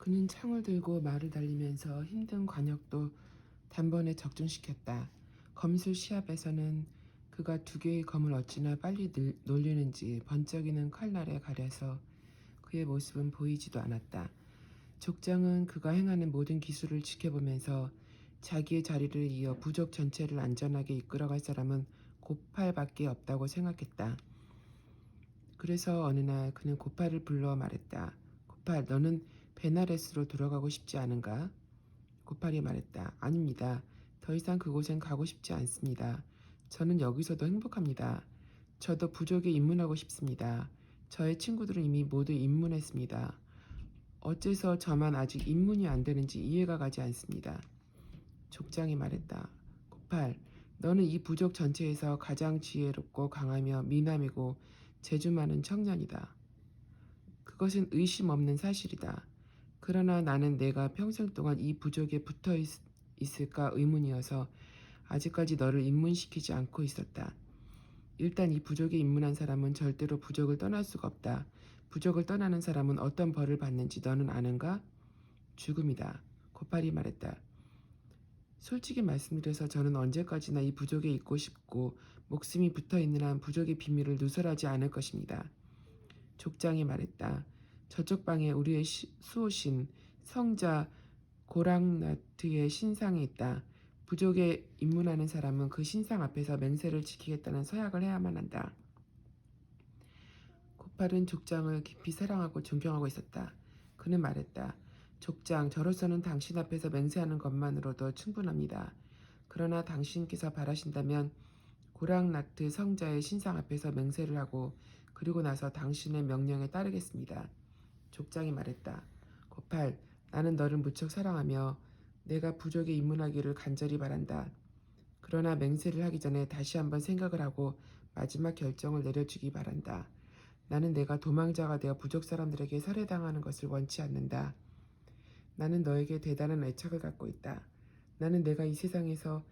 그는 창을 들고 말을 달리면서 힘든 관역도 단번에 적중시켰다. 검술 시합에서는 그가 두 개의 검을 어찌나 빨리 놀리는지 번쩍이는 칼날에 가려서 그의 모습은 보이지도 않았다. 족장은 그가 행하는 모든 기술을 지켜보면서 자기의 자리를 이어 부족 전체를 안전하게 이끌어갈 사람은 고팔밖에 없다고 생각했다. 그래서 어느 날 그는 고팔을 불러 말했다. 고팔, 너는 베나레스로 돌아가고 싶지 않은가? 고팔이 말했다. 아닙니다. 더 이상 그곳엔 가고 싶지 않습니다. 저는 여기서도 행복합니다. 저도 부족에 입문하고 싶습니다. 저의 친구들은 이미 모두 입문했습니다. 어째서 저만 아직 입문이 안 되는지 이해가 가지 않습니다. 족장이 말했다. 고팔, 너는 이 부족 전체에서 가장 지혜롭고 강하며 미남이고 재주 많은 청년이다. 그것은 의심 없는 사실이다. 그러나 나는 내가 평생 동안 이 부족에 붙어 있을까 의문이어서 아직까지 너를 입문시키지 않고 있었다. 일단 이 부족에 입문한 사람은 절대로 부족을 떠날 수가 없다. 부족을 떠나는 사람은 어떤 벌을 받는지 너는 아는가? 죽음이다. 고팔이 말했다. 솔직히 말씀드려서 저는 언제까지나 이 부족에 있고 싶고 목숨이 붙어있는 한 부족의 비밀을 누설하지 않을 것입니다. 족장이 말했다. 저쪽 방에 우리의 수호신 성자 고랑나트의 신상이 있다. 부족에 입문하는 사람은 그 신상 앞에서 맹세를 지키겠다는 서약을 해야만 한다. 고팔은 족장을 깊이 사랑하고 존경하고 있었다. 그는 말했다. 족장, 저로서는 당신 앞에서 맹세하는 것만으로도 충분합니다. 그러나 당신께서 바라신다면 고랑나트 성자의 신상 앞에서 맹세를 하고 그리고 나서 당신의 명령에 따르겠습니다. 족장이 말했다. 고팔, 나는 너를 무척 사랑하며 내가 부족에 입문하기를 간절히 바란다. 그러나 맹세를 하기 전에 다시 한번 생각을 하고 마지막 결정을 내려주기 바란다. 나는 내가 도망자가 되어 부족 사람들에게 살해당하는 것을 원치 않는다. 나는 너에게 대단한 애착을 갖고 있다. 나는 내가 이 세상에서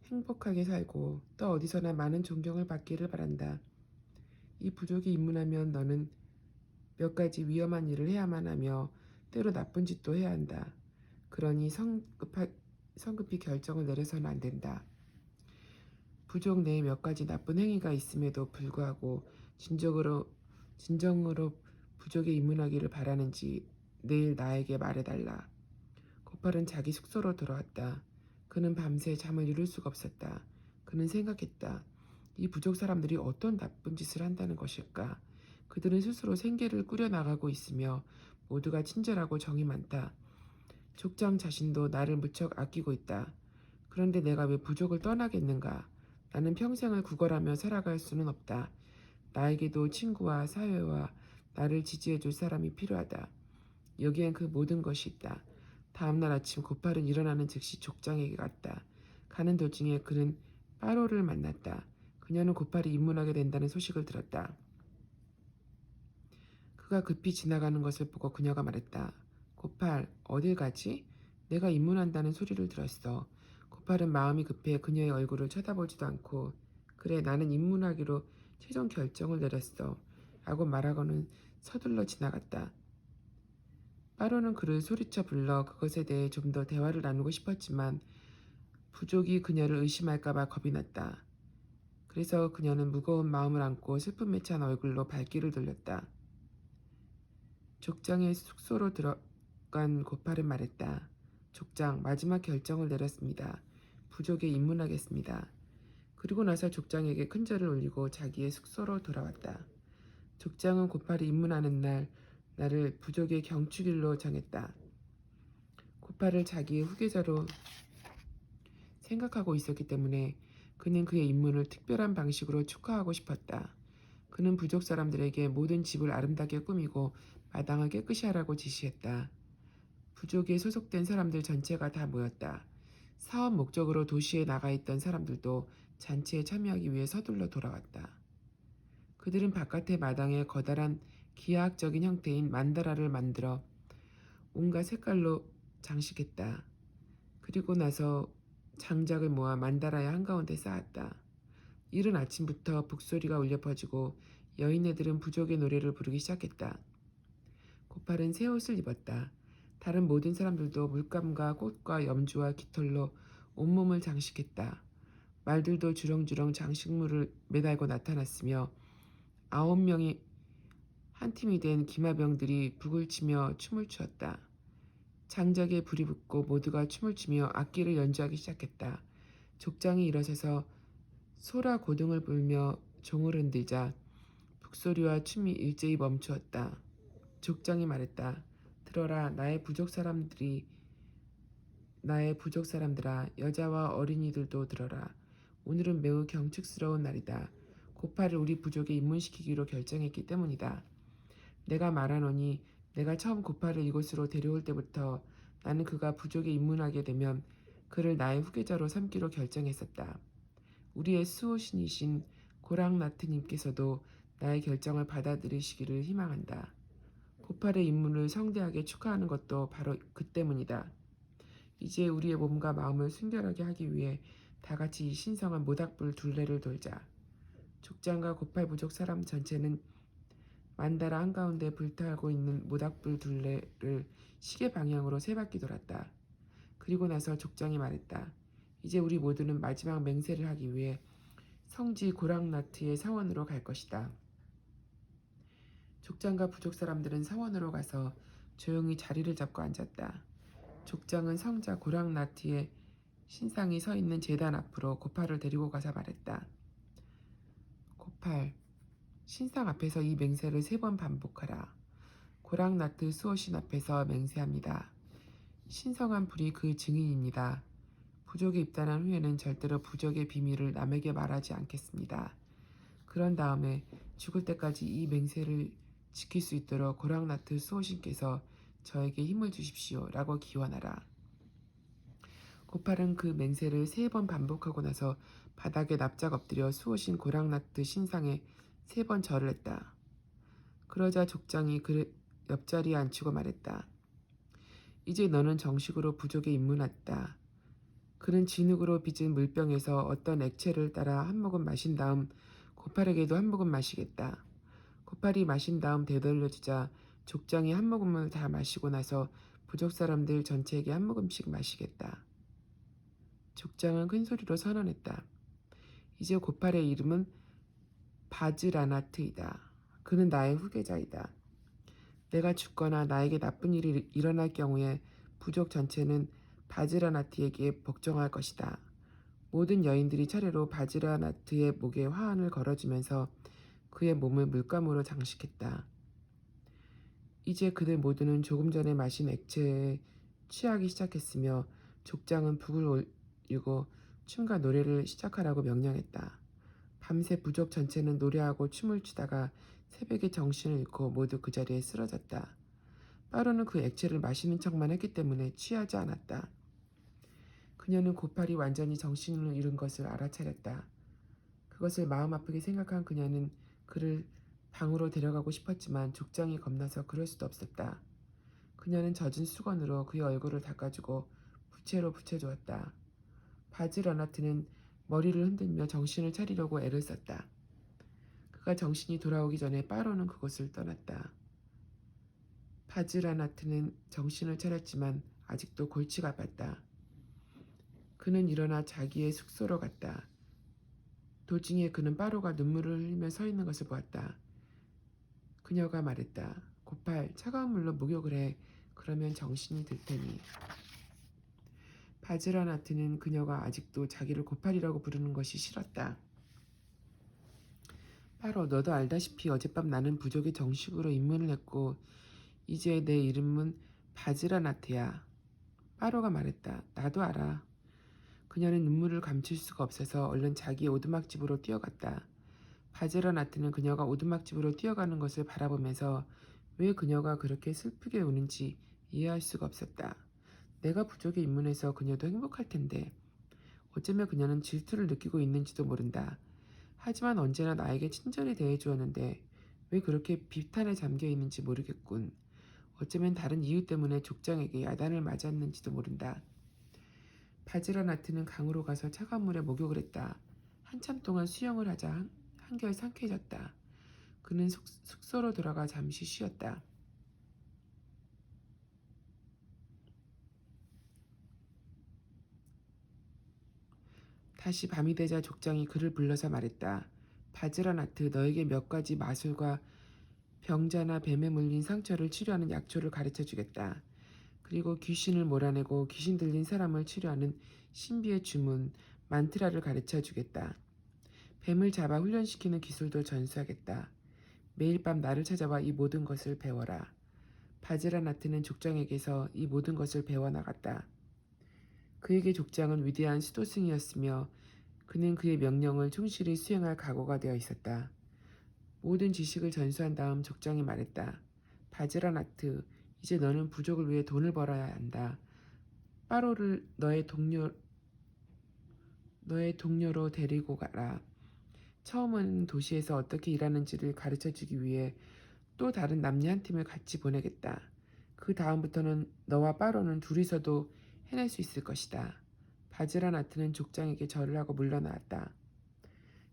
행복하게 살고 또 어디서나 많은 존경을 받기를 바란다. 이 부족에 입문하면 너는 몇 가지 위험한 일을 해야만 하며 때로 나쁜 짓도 해야 한다. 그러니 성급히 결정을 내려서는 안 된다. 부족 내에 몇 가지 나쁜 행위가 있음에도 불구하고 진정으로 부족에 입문하기를 바라는지 내일 나에게 말해달라. 고팔은 자기 숙소로 돌아왔다. 그는 밤새 잠을 이룰 수가 없었다. 그는 생각했다. 이 부족 사람들이 어떤 나쁜 짓을 한다는 것일까? 그들은 스스로 생계를 꾸려나가고 있으며 모두가 친절하고 정이 많다. 족장 자신도 나를 무척 아끼고 있다. 그런데 내가 왜 부족을 떠나겠는가? 나는 평생을 구걸하며 살아갈 수는 없다. 나에게도 친구와 사회와 나를 지지해줄 사람이 필요하다. 여기엔 그 모든 것이 있다. 다음날 아침 고팔은 일어나는 즉시 족장에게 갔다. 가는 도중에 그는 빠로를 만났다. 그녀는 고팔이 입문하게 된다는 소식을 들었다. 그가 급히 지나가는 것을 보고 그녀가 말했다. 고팔, 어딜 가지? 내가 입문한다는 소리를 들었어. 고팔은 마음이 급해 그녀의 얼굴을 쳐다보지도 않고 그래, 나는 입문하기로 최종 결정을 내렸어. 라고 말하고는 서둘러 지나갔다. 빠로는 그를 소리쳐 불러 그것에 대해 좀 더 대화를 나누고 싶었지만 부족이 그녀를 의심할까봐 겁이 났다. 그래서 그녀는 무거운 마음을 안고 슬픔에 찬 얼굴로 발길을 돌렸다. 족장의 숙소로 들어간 고팔은 말했다. 족장, 마지막 결정을 내렸습니다. 부족에 입문하겠습니다. 그리고 나서 족장에게 큰절을 올리고 자기의 숙소로 돌아왔다. 족장은 고팔이 입문하는 날 나를 부족의 경축일로 정했다. 고팔을 자기의 후계자로 생각하고 있었기 때문에 그는 그의 입문을 특별한 방식으로 축하하고 싶었다. 그는 부족 사람들에게 모든 집을 아름답게 꾸미고 마당을 깨끗이 하라고 지시했다. 부족에 소속된 사람들 전체가 다 모였다. 사업 목적으로 도시에 나가 있던 사람들도 잔치에 참여하기 위해 서둘러 돌아왔다. 그들은 바깥의 마당에 커다란 기하학적인 형태인 만다라를 만들어 온갖 색깔로 장식했다. 그리고 나서 장작을 모아 만다라의 한가운데 쌓았다. 이른 아침부터 북소리가 울려 퍼지고 여인네들은 부족의 노래를 부르기 시작했다. 고팔은 새 옷을 입었다. 다른 모든 사람들도 물감과 꽃과 염주와 깃털로 온몸을 장식했다. 말들도 주렁주렁 장식물을 매달고 나타났으며 9명이 한 팀이 된 기마병들이 북을 치며 춤을 추었다. 장작에 불이 붙고 모두가 춤을 추며 악기를 연주하기 시작했다. 족장이 일어서서 소라 고등을 불며 종을 흔들자 북소리와 춤이 일제히 멈추었다. 족장이 말했다. 들어라, 나의 부족 사람들아, 여자와 어린이들도 들어라. 오늘은 매우 경축스러운 날이다. 고파를 우리 부족에 입문시키기로 결정했기 때문이다. 내가 말하노니 내가 처음 고파를 이곳으로 데려올 때부터 나는 그가 부족에 입문하게 되면 그를 나의 후계자로 삼기로 결정했었다. 우리의 수호신이신 고랑나트님께서도 나의 결정을 받아들이시기를 희망한다. 고팔의 입문을 성대하게 축하하는 것도 바로 그 때문이다. 이제 우리의 몸과 마음을 순결하게 하기 위해 다 같이 이 신성한 모닥불 둘레를 돌자. 족장과 고팔 부족 사람 전체는 만다라 한가운데 불타고 있는 모닥불 둘레를 시계 방향으로 세 바퀴 돌았다. 그리고 나서 족장이 말했다. 이제 우리 모두는 마지막 맹세를 하기 위해 성지 고랑나트의 사원으로 갈 것이다. 족장과 부족 사람들은 사원으로 가서 조용히 자리를 잡고 앉았다. 족장은 성자 고랑나트의 신상이 서 있는 제단 앞으로 고팔을 데리고 가서 말했다. 고팔, 신상 앞에서 이 맹세를 3번 반복하라. 고랑나트 수호신 앞에서 맹세합니다. 신성한 불이 그 증인입니다. 부족에 입단한 후에는 절대로 부족의 비밀을 남에게 말하지 않겠습니다. 그런 다음에 죽을 때까지 이 맹세를 지킬 수 있도록 고랑나트 수호신께서 저에게 힘을 주십시오 라고 기원하라. 고팔은 그 맹세를 3번 반복하고 나서 바닥에 납작 엎드려 수호신 고랑나트 신상에 3번 절을 했다. 그러자 족장이 그 옆자리에 앉히고 말했다. 이제 너는 정식으로 부족에 입문했다. 그는 진흙으로 빚은 물병에서 어떤 액체를 따라 한 모금 마신 다음 고팔에게도 한 모금 마시겠다. 고팔이 마신 다음 되돌려주자 족장이 한 모금을 다 마시고 나서 부족 사람들 전체에게 한 모금씩 마시겠다. 족장은 큰 소리로 선언했다. 이제 고팔의 이름은 바즈라나트이다. 그는 나의 후계자이다. 내가 죽거나 나에게 나쁜 일이 일어날 경우에 부족 전체는 바즈라나트에게 복종할 것이다. 모든 여인들이 차례로 바즈라나트의 목에 화환을 걸어주면서 그의 몸을 물감으로 장식했다. 이제 그들 모두는 조금 전에 마신 액체에 취하기 시작했으며 족장은 북을 올리고 춤과 노래를 시작하라고 명령했다. 밤새 부족 전체는 노래하고 춤을 추다가 새벽에 정신을 잃고 모두 그 자리에 쓰러졌다. 빠로는 그 액체를 마시는 척만 했기 때문에 취하지 않았다. 그녀는 고팔이 완전히 정신을 잃은 것을 알아차렸다. 그것을 마음 아프게 생각한 그녀는 그를 방으로 데려가고 싶었지만 족장이 겁나서 그럴 수도 없었다. 그녀는 젖은 수건으로 그의 얼굴을 닦아주고 부채로 붙여주었다. 바즈라나트는 머리를 흔들며 정신을 차리려고 애를 썼다. 그가 정신이 돌아오기 전에 빠로는 그곳을 떠났다. 바즈라나트는 정신을 차렸지만 아직도 골치가 아팠다. 그는 일어나 자기의 숙소로 갔다. 도중에 그는 빠로가 눈물을 흘리며 서 있는 것을 보았다. 그녀가 말했다. 고팔, 차가운 물로 목욕을 해. 그러면 정신이 들 테니. 바즈라나트는 그녀가 아직도 자기를 고팔이라고 부르는 것이 싫었다. 빠로, 너도 알다시피 어젯밤 나는 부족에 정식으로 입문을 했고 이제 내 이름은 바즈라나트야. 빠로가 말했다. 나도 알아. 그녀는 눈물을 감출 수가 없어서 얼른 자기의 오두막집으로 뛰어갔다. 바즈라나트는 그녀가 오두막집으로 뛰어가는 것을 바라보면서 왜 그녀가 그렇게 슬프게 우는지 이해할 수가 없었다. 내가 부족에 입문해서 그녀도 행복할 텐데 어쩌면 그녀는 질투를 느끼고 있는지도 모른다. 하지만 언제나 나에게 친절히 대해주었는데 왜 그렇게 비탄에 잠겨 있는지 모르겠군. 어쩌면 다른 이유 때문에 족장에게 야단을 맞았는지도 모른다. 바즈라나트는 강으로 가서 차가운 물에 목욕을 했다. 한참 동안 수영을 하자 한결 상쾌해졌다. 그는 숙소로 돌아가 잠시 쉬었다. 다시 밤이 되자 족장이 그를 불러서 말했다. 바즈라나트, 너에게 몇 가지 마술과 병자나 뱀에 물린 상처를 치료하는 약초를 가르쳐 주겠다. 그리고 귀신을 몰아내고 귀신 들린 사람을 치료하는 신비의 주문, 만트라를 가르쳐 주겠다. 뱀을 잡아 훈련시키는 기술도 전수하겠다. 매일 밤 나를 찾아와 이 모든 것을 배워라. 바즈라나트는 족장에게서 이 모든 것을 배워나갔다. 그에게 족장은 위대한 수도승이었으며 그는 그의 명령을 충실히 수행할 각오가 되어 있었다. 모든 지식을 전수한 다음 족장이 말했다. 바즈라나트, 이제 너는 부족을 위해 돈을 벌어야 한다. 파로를 너의 동료로 데리고 가라. 처음은 도시에서 어떻게 일하는지를 가르쳐주기 위해 또 다른 남녀 한 팀을 같이 보내겠다. 그 다음부터는 너와 파로는 둘이서도 해낼 수 있을 것이다. 바즈라나트는 족장에게 절을 하고 물러나왔다.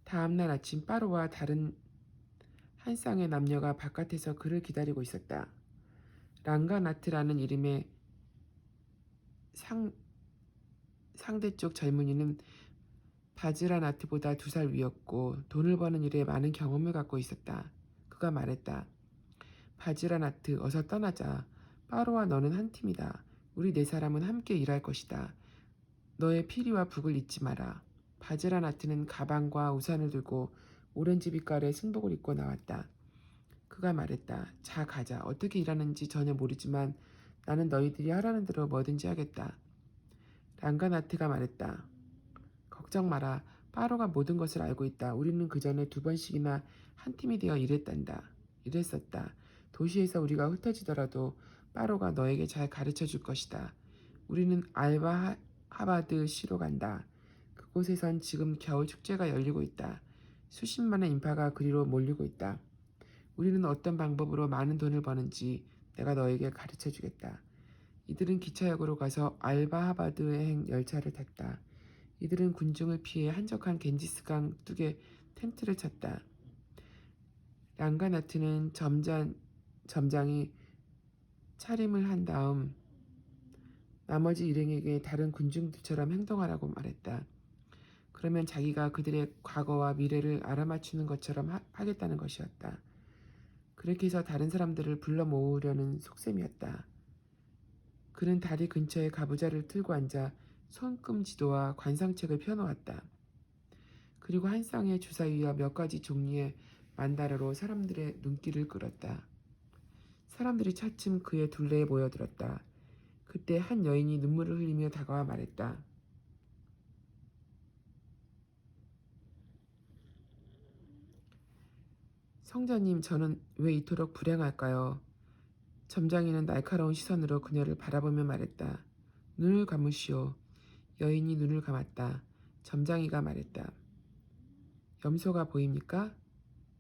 다음날 아침 파로와 다른 한 쌍의 남녀가 바깥에서 그를 기다리고 있었다. 랑가나트라는 이름의 상대 쪽 젊은이는 바즈라나트보다 2살 위였고 돈을 버는 일에 많은 경험을 갖고 있었다. 그가 말했다. 바즈라나트, 어서 떠나자. 파로와 너는 한 팀이다. 우리 4사람은 함께 일할 것이다. 너의 피리와 북을 잊지 마라. 바즈라나트는 가방과 우산을 들고 오렌지 빛깔의 승복을 입고 나왔다. 그가 말했다. 자, 가자. 어떻게 일하는지 전혀 모르지만 나는 너희들이 하라는 대로 뭐든지 하겠다. 랑가나트가 말했다. 걱정 마라. 파로가 모든 것을 알고 있다. 우리는 그 전에 2번씩이나 한 팀이 되어 일했었다. 도시에서 우리가 흩어지더라도 파로가 너에게 잘 가르쳐 줄 것이다. 우리는 알바하바드 시로 간다. 그곳에선 지금 겨울 축제가 열리고 있다. 수십만의 인파가 그리로 몰리고 있다. 우리는 어떤 방법으로 많은 돈을 버는지 내가 너에게 가르쳐 주겠다. 이들은 기차역으로 가서 알바하바드행 열차를 탔다. 이들은 군중을 피해 한적한 겐지스강 뚝에 텐트를 쳤다. 랑가나트는 점장이 차림을 한 다음 나머지 일행에게 다른 군중들처럼 행동하라고 말했다. 그러면 자기가 그들의 과거와 미래를 알아맞추는 것처럼 하겠다는 것이었다. 그렇게 해서 다른 사람들을 불러 모으려는 속셈이었다. 그는 다리 근처에 가부좌를 틀고 앉아 손금지도와 관상책을 펴놓았다. 그리고 한 쌍의 주사위와 몇 가지 종류의 만다라로 사람들의 눈길을 끌었다. 사람들이 차츰 그의 둘레에 모여들었다. 그때 한 여인이 눈물을 흘리며 다가와 말했다. 성자님, 저는 왜 이토록 불행할까요? 점장이는 날카로운 시선으로 그녀를 바라보며 말했다. 눈을 감으시오. 여인이 눈을 감았다. 점장이가 말했다. 염소가 보입니까?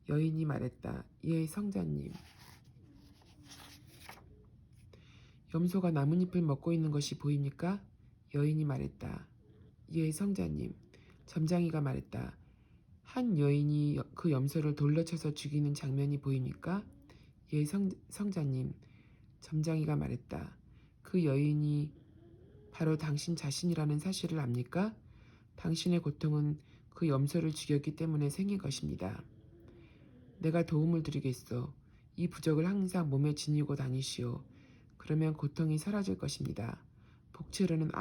여인이 말했다. 예, 성자님. 염소가 나뭇잎을 먹고 있는 것이 보입니까? 여인이 말했다. 예, 성자님. 점장이가 말했다. 한 여인이 그 염소를 돌려 쳐서 죽이는 장면이 보입니까? 예, 성자님. 점장이가 말했다. 그 여인이 바로 당신 자신이라는 사실을 압니까? 당신의 고통은 그 염소를 죽였기 때문에 생긴 것입니다. 내가 도움을 드리겠소. 이 부적을 항상 몸에 지니고 다니시오. 그러면 고통이 사라질 것입니다. 복채로는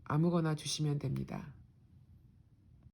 아무거나 주시면 됩니다.